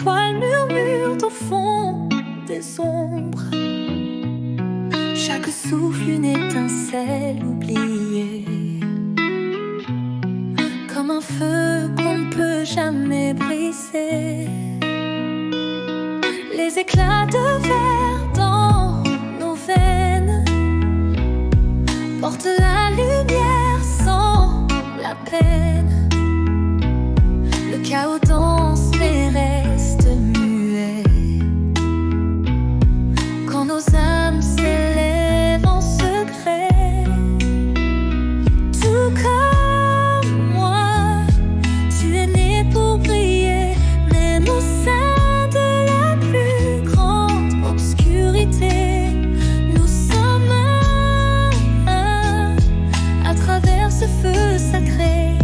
étoiles murmurent au fond des ombres. Chaque souffle une étincelle oubliée, comme un feu qu'on ne peut jamais briser. Les éclats de verre dans nos veines portent la lumière sans la peine. Le chaos danse mais reste muet quand nos âmes s'élèvent en secret. Tout comme moi, tu es né pour briller, même au sein de la plus grande obscurité. Nous sommes un à travers ce feu sacré,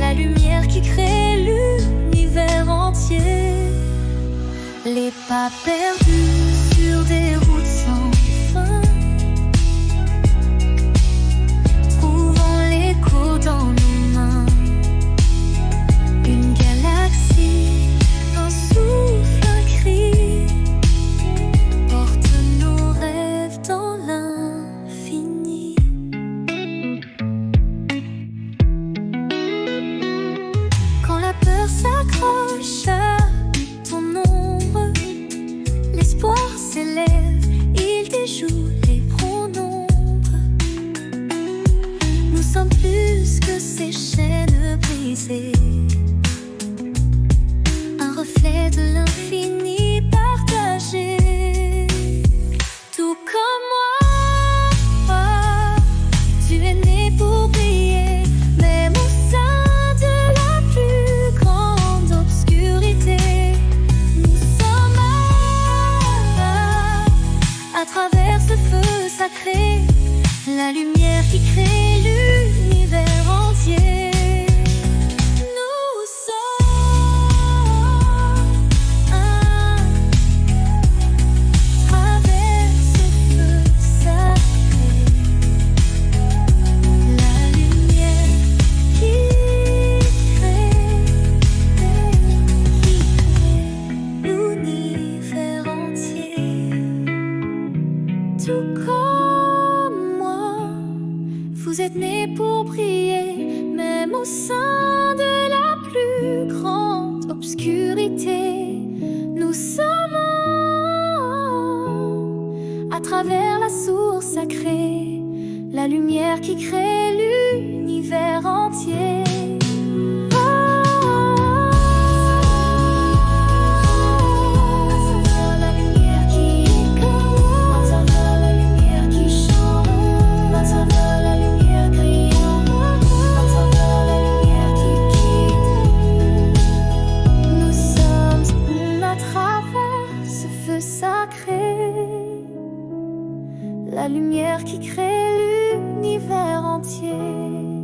la lumière qui crée l'univers entier. Les pas perdus sur des routes sans fin, trouvant l'écho dans nos mains. Une galaxie, un souffle, un cri, porte nos rêves dans l'infini. Quand la peur s'accroche à ton ombre, l'espoir s'élève, il déjoue les pronombres. Nous sommes plus que ces chaînes brisées, un reflet de l'infini partagé. Tout comme moi, tu es né pour briller, même au sein de la plus grande obscurité. Nous sommes à travers ce feu sacré, la lumière qui crée l'univers entier. Nous sommes à travers ce feu sacré, la lumière qui crée l'univers entier. Tout comme moi, vous êtes nés pour briller, même au sein de la plus grande obscurité. Nous sommes à travers la source sacrée, la lumière qui crée l'univers entier. La lumière qui crée l'univers entier.